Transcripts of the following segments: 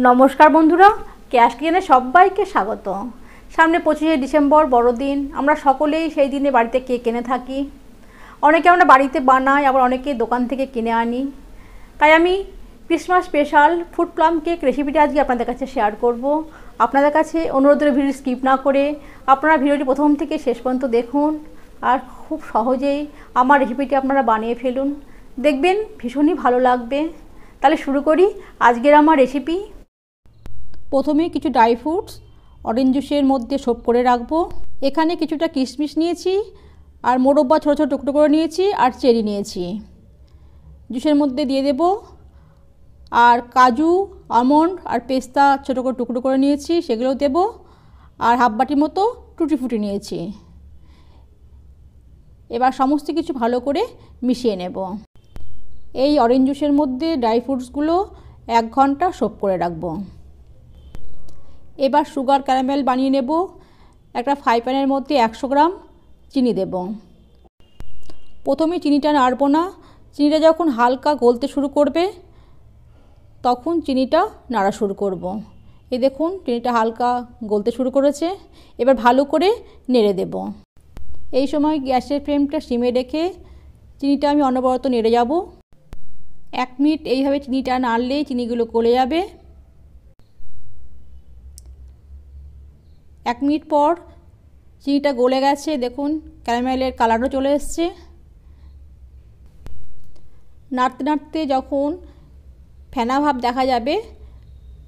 নমস্কার বন্ধুরা, ক্যাশ কিচেনে সবাইকে স্বাগত। সামনে 25শে ডিসেম্বর বড়দিন। আমরা সকলেই সেই দিনে বাড়িতে কেক কিনে থাকি। অনেকে আমরা বাড়িতে বানাই, আবার অনেকে দোকান থেকে কিনে আনি। তাই আমি Christmas special food plum cake রেসিপিটা আজকে আপনাদের কাছে শেয়ার করব। আপনাদের কাছে অনুরোধ করে ভিডিও স্কিপ না করে আপনারা ভিডিওটি প্রথম থেকে শেষ পর্যন্ত দেখুন, আর খুব সহজেই আমার রেসিপিটি আপনারা বানিয়ে ফেলুন। দেখবেন ভীষণই ভালো লাগবে। তাহলে শুরু করি আজকের আমার রেসিপি। প্রথমে কিছু ড্রাই ফ্রুটস অরেঞ্জ জুসের মধ্যে সোপ করে রাখবো। এখানে কিছুটা কিশমিশ নিয়েছি, আর মোরব্বা ছোটো ছোটো টুকরো করে নিয়েছি, আর চেরি নিয়েছি। জুসের মধ্যে দিয়ে দেব। আর কাজু, আমন্ড আর পেস্তা ছোটো করে টুকরো করে নিয়েছি, সেগুলোও দেব। আর হাফ বাটির মতো টুটি ফুটি নিয়েছি। এবার সমস্ত কিছু ভালো করে মিশিয়ে নেব। এই অরেঞ্জ জুসের মধ্যে ড্রাই ফ্রুটসগুলো 1 ঘন্টা সোপ করে রাখবো। এবার সুগার ক্যারামেল বানিয়ে নেব। একটা ফ্রাই প্যানের মধ্যে 100 গ্রাম চিনি দেব। প্রথমে চিনিটা নাড়ব না। চিনিটা যখন হালকা গলতে শুরু করবে তখন চিনিটা নাড়া শুরু করব। এই দেখুন চিনিটা হালকা গলতে শুরু করেছে। এবার ভালো করে নেড়ে দেব। এই সময় গ্যাসের ফ্লেমটা সিমে রেখে চিনিটা আমি অনবরত নেড়ে যাব। 1 মিনিট এইভাবে চিনিটা নাড়লেই চিনিগুলো গলে যাবে। 1 মিনিট পর চিনিটা গলে গেছে। দেখুন ক্যারামেলের কালারও চলে এসছে। নাড়তে নাড়তে যখন ফেনা ভাব দেখা যাবে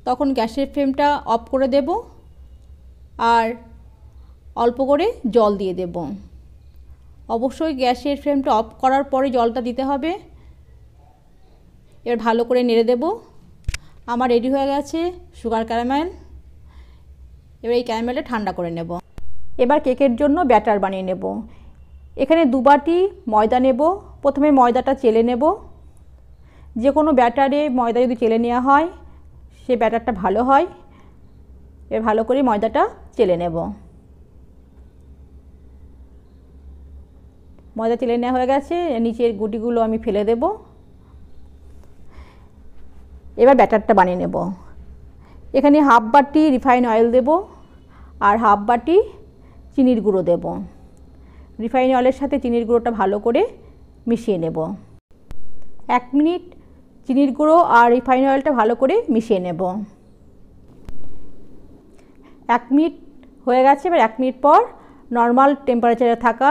তখন গ্যাসের ফ্লেমটা অফ করে দেব, আর অল্প করে জল দিয়ে দেব। অবশ্যই গ্যাসের ফ্লেমটা অফ করার পরে জলটা দিতে হবে। এবার ভালো করে নেড়ে দেব। আমার রেডি হয়ে গেছে সুগার ক্যারামেল। এবার এই ক্যারামেলটা ঠান্ডা করে নেব। এবার কেকের জন্য ব্যাটার বানিয়ে নেব। এখানে 2 বাটি ময়দা নেব। প্রথমে ময়দাটা চেলে নেব। যে কোনো ব্যাটারে ময়দা যদি চেলে নেওয়া হয় সে ব্যাটারটা ভালো হয়। এবার ভালো করে ময়দাটা চেলে নেব। ময়দা চেলে নেওয়া হয়ে গেছে। নিচের গুটিগুলো আমি ফেলে দেব। এবার ব্যাটারটা বানিয়ে নেব। এখানে হাফ বাটি রিফাইন অয়েল দেব, আর হাফ বাটি চিনির গুঁড়ো দেব। রিফাইন অয়েলের সাথে চিনির গুঁড়োটা ভালো করে মিশিয়ে নেব। 1 মিনিট চিনির গুঁড়ো আর রিফাইন অয়েলটা ভালো করে মিশিয়ে নেব। 1 মিনিট হয়ে গেছে। এবার 1 মিনিট পর নর্মাল টেম্পারেচারে থাকা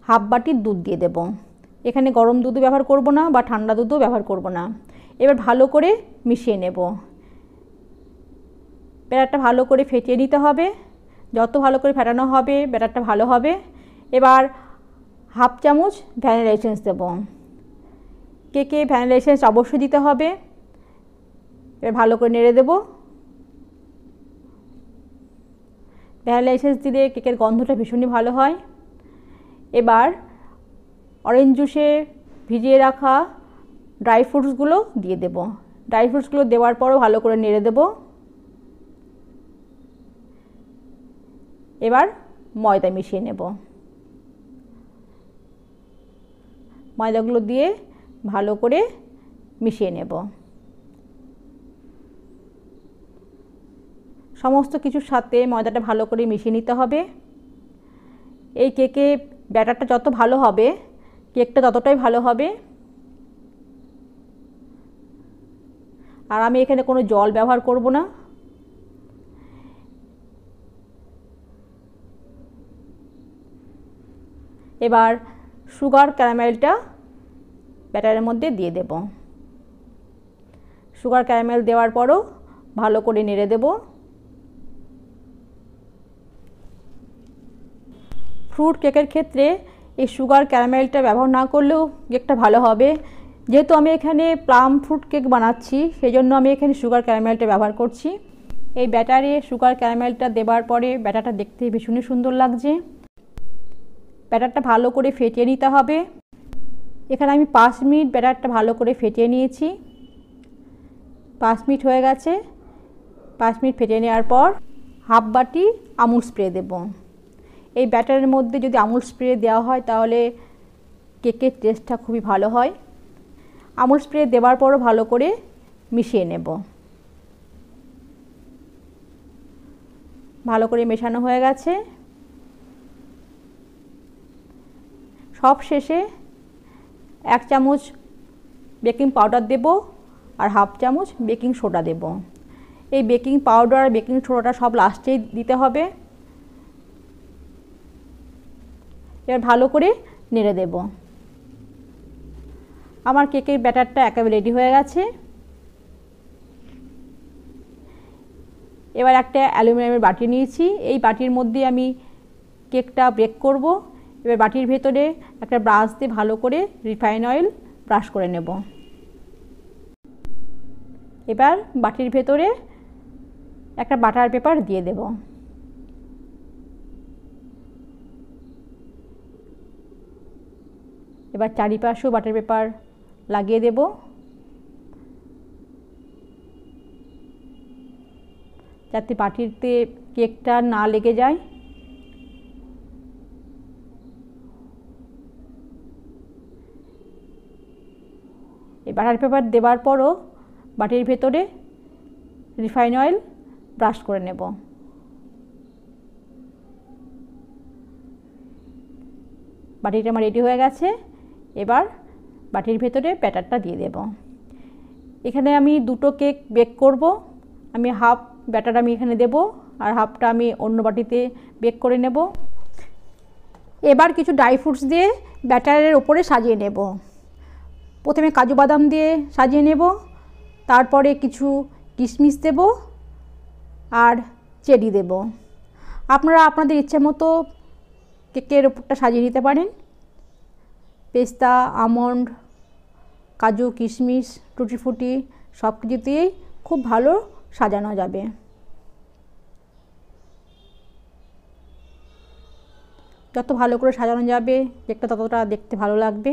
হাফ বাটি দুধ দিয়ে দেব। এখানে গরম দুধও ব্যবহার করব না, বা ঠান্ডা দুধও ব্যবহার করব না। এবার ভালো করে মিশিয়ে নেব। ব্যাটারটা ভালো করে ফেটিয়ে নিতে হবে। যত ভালো করে ফেটানো হবে ব্যাটারটা ভালো হবে। এবার হাফ চামচ ভ্যানিলা এসেন্স দেব। কেকে ভ্যানিলা এসেন্স অবশ্যই দিতে হবে। এবার ভালো করে নেড়ে দেব। ভ্যানিলা এসেন্স দিলে কেকের গন্ধটা ভীষণই ভালো হয়। এবার অরেঞ্জ জুসে ভিজিয়ে রাখা ড্রাই ফ্রুটসগুলো দিয়ে দেব। ড্রাই ফ্রুটসগুলো দেওয়ার পরও ভালো করে নেড়ে দেব। এবার ময়দা মিশিয়ে নেব। ময়দাগুলো দিয়ে ভালো করে মিশিয়ে নেব। সমস্ত কিছুর সাথে ময়দাটা ভালো করে মিশিয়ে নিতে হবে। এই কেকে ব্যাটারটা যত ভালো হবে কেকটা ততটাই ভালো হবে। আর আমি এখানে কোনো জল ব্যবহার করব না। এবার সুগার ক্যারামেলটা ব্যাটারের মধ্যে দিয়ে দেব। সুগার ক্যারামেল দেওয়ার পরও ভালো করে নেড়ে দেব। ফ্রুট কেকের ক্ষেত্রে এই সুগার ক্যারামেলটা ব্যবহার না করলেও কেকটা ভালো হবে। যেহেতু আমি এখানে প্লাম ফ্রুট কেক বানাচ্ছি সেই জন্য আমি এখানে সুগার ক্যারামেলটা ব্যবহার করছি। এই ব্যাটারে সুগার ক্যারামেলটা দেওয়ার পরে ব্যাটারটা দেখতে ভীষণই সুন্দর লাগছে। ব্যাটারটা ভালো করে ফেটিয়ে নিতে হবে। এখানে আমি 5 মিনিট ব্যাটারটা ভালো করে ফেটিয়ে নিয়েছি। 5 মিনিট হয়ে গেছে। 5 মিনিট ফেটিয়ে নেওয়ার পর হাফ বাটি আমুল স্প্রে দেব। এই ব্যাটারের মধ্যে যদি আমুল স্প্রে দেওয়া হয় তাহলে কেকের টেস্টটা খুবই ভালো হয়। আমুল স্প্রে দেওয়ার পরও ভালো করে মিশিয়ে নেব। ভালো করে মেশানো হয়ে গেছে। সব শেষে 1 চামচ বেকিং পাউডার দেব আর হাফ চামচ বেকিং সোডা দেব। এই বেকিং পাউডার আর বেকিং সোডাটা সব লাস্টেই দিতে হবে। এবার ভালো করে নেড়ে দেব। আমার কেকের ব্যাটারটা একেবারে রেডি হয়ে গেছে। এবার একটা অ্যালুমিনিয়ামের বাটি নিয়েছি, এই বাটির মধ্যে আমি কেকটা বেক করব। এবার বাটির ভেতরে একটা ব্রাশ দিয়ে ভালো করে রিফাইন অয়েল ব্রাশ করে নেব। এবার বাটির ভেতরে একটা বাটার পেপার দিয়ে দেব। এবার চারিপাশেও বাটার পেপার লাগিয়ে দেব। যাতে বাটিতে কেকটা না লেগে যায়। এই বাটার পেপার দেওয়ার পরও বাটির ভেতরে রিফাইন অয়েল ব্রাশ করে নেব। বাটিটা আমার রেডি হয়ে গেছে। এবার বাটির ভেতরে ব্যাটারটা দিয়ে দেব। এখানে আমি 2টো কেক বেক করব। আমি হাফ ব্যাটার আমি এখানে দেব আর হাফটা আমি অন্য বাটিতে বেক করে নেব। এবার কিছু ড্রাই ফ্রুটস দিয়ে ব্যাটারের ওপরে সাজিয়ে নেব। প্রথমে কাজু বাদাম দিয়ে সাজিয়ে নেব, তারপরে কিছু কিশমিশ দেব আর চেরি দেব। আপনারা আপনাদের ইচ্ছে মতো কেকের ওপরটা সাজিয়ে নিতে পারেন। পেস্তা, আমন্ড, কাজু, কিশমিশ, টুটি ফুটি সব কিছু দিয়েই খুব ভালো সাজানো যাবে। যত ভালো করে সাজানো যাবে কেকটা ততটা দেখতে ভালো লাগবে।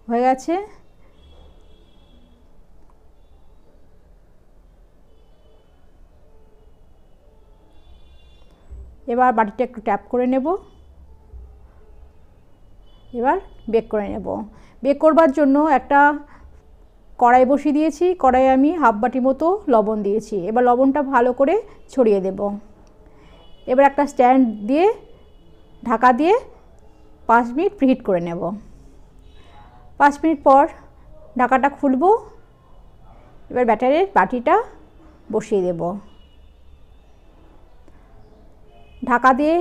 হয়ে গেছে। এবার বাটিটা একটু ট্যাপ করে নেব। এবার বেক করে নেব। বেক করবার জন্য একটা কড়াই বসিয়ে দিয়েছি। কড়াইয়ে আমি হাফ বাটি মতো লবণ দিয়েছি। এবার লবণটা ভালো করে ছড়িয়ে দেব। এবার একটা স্ট্যান্ড দিয়ে ঢাকা দিয়ে 5 মিনিট প্রিহিট করে নেব। 5 মিনিট পর ঢাকাটা খুলব। এবার ব্যাটারের বাটিটা বসিয়ে দেব। ঢাকা দিয়ে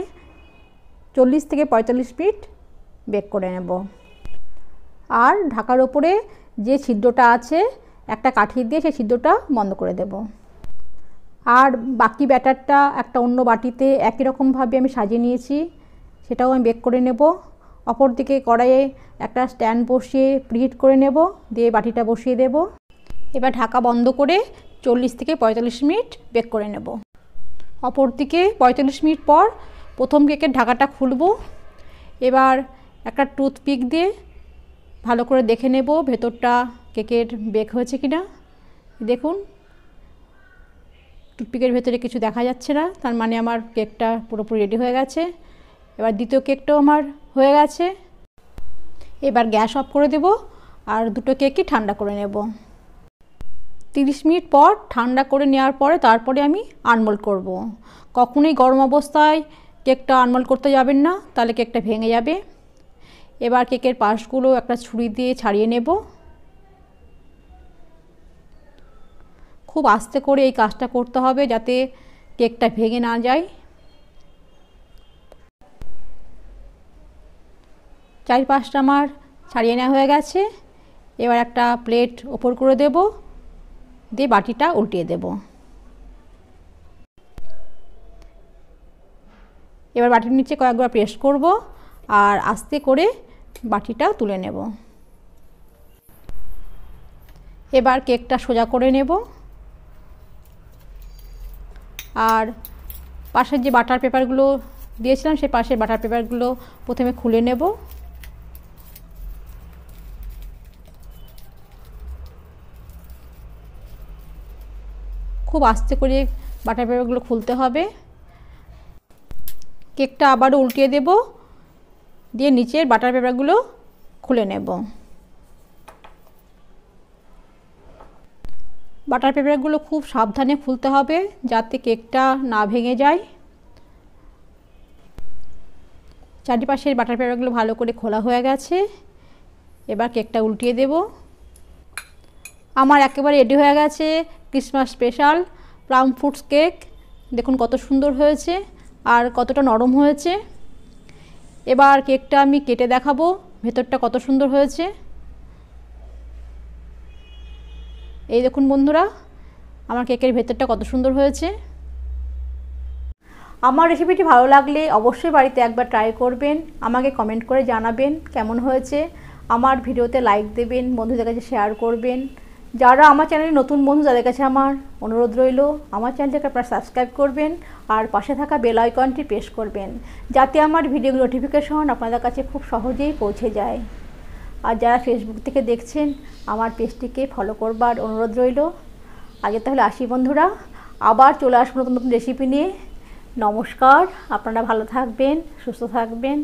40 থেকে 45 মিনিট বেক করে নেব। আর ঢাকার ওপরে যে ছিদ্রটা আছে একটা কাঠি দিয়ে সেই ছিদ্রটা বন্ধ করে দেব। আর বাকি ব্যাটারটা একটা অন্য বাটিতে একই রকমভাবে আমি সাজিয়ে নিয়েছি, সেটাও আমি বেক করে নেব। অপর দিকে কড়াইয়ে একটা স্ট্যান্ড বসিয়ে প্রিহিট করে নেব, দিয়ে বাটিটা বসিয়ে দেব। এবার ঢাকা বন্ধ করে 40 থেকে 45 মিনিট বেক করে নেব। অপর দিকে 45 মিনিট পর প্রথম কেকের ঢাকাটা খুলব। এবার একটা টুথপিক দিয়ে ভালো করে দেখে নেব ভেতরটা কেকের বেক হয়েছে কিনা। দেখুন টুথপিকের ভেতরে কিছু দেখা যাচ্ছে না, তার মানে আমার কেকটা পুরোপুরি রেডি হয়ে গেছে। এবার দ্বিতীয় কেকটাও আমার হয়ে গেছে। এবার গ্যাস অফ করে দেব আর 2টো কেকই ঠান্ডা করে নেব। 30 মিনিট পর ঠান্ডা করে নেওয়ার পরে তারপরে আমি আনমোল্ড করব। কখনোই গরম অবস্থায় কেকটা আনমোল্ড করতে যাবেন না, তাহলে কেকটা ভেঙে যাবে। এবার কেকের পাশগুলো একটা ছুরি দিয়ে ছাড়িয়ে নেব। খুব আস্তে করে এই কাজটা করতে হবে যাতে কেকটা ভেঙে না যায়। চারপাশটা আমার ছাড়িয়ে নেওয়া হয়ে গেছে। এবার একটা প্লেট ওপর করে দেব, দিয়ে বাটিটা উল্টিয়ে দেব। এবার বাটির নিচে কয়েকবার প্রেস করব আর আস্তে করে বাটিটা তুলে নেব। এবার কেকটা সোজা করে নেব আর পাশের যে বাটার পেপারগুলো দিয়েছিলাম সেই পাশের বাটার পেপারগুলো প্রথমে খুলে নেব। খুব আস্তে করে বাটার পেপারগুলো খুলতে হবে। কেকটা আবারও উল্টিয়ে দেব, দিয়ে নিচের বাটার পেপারগুলো খুলে নেব। বাটার পেপারগুলো খুব সাবধানে খুলতে হবে যাতে কেকটা না ভেঙে যায়। চারিপাশের বাটার পেপারগুলো ভালো করে খোলা হয়ে গেছে। এবার কেকটা উল্টিয়ে দেব। আমার একেবারে রেডি হয়ে গেছে Christmas special plum fruits cake. দেখুন কত সুন্দর হয়েছে আর কতটা নরম হয়েছে। এবার কেকটা আমি কেটে দেখাবো ভেতরটা কত সুন্দর হয়েছে। এই দেখুন বন্ধুরা, আমার কেকের ভেতরটা কত সুন্দর হয়েছে। আমার রেসিপিটি ভালো লাগলে অবশ্যই বাড়িতে একবার ট্রাই করবেন, আমাকে কমেন্ট করে জানাবেন কেমন হয়েছে। আমার ভিডিওতে লাইক দেবেন, বন্ধুদের কাছে শেয়ার করবেন। যারা আমার চ্যানেলে নতুন বন্ধু তাদের কাছে আমার অনুরোধ রইল আমার চ্যানেলটাকে আপনারা সাবস্ক্রাইব করবেন আর পাশে থাকা বেল আইকনটি প্রেস করবেন যাতে আমার ভিডিও নোটিফিকেশন আপনাদের কাছে খুব সহজেই পৌঁছে যায়। আর যারা ফেসবুক থেকে দেখছেন আমার পেজটিকে ফলো করবার অনুরোধ রইল। আগে তাহলে আসি বন্ধুরা, আবার চলে আসবো নতুন নতুন রেসিপি নিয়ে। নমস্কার, আপনারা ভালো থাকবেন, সুস্থ থাকবেন।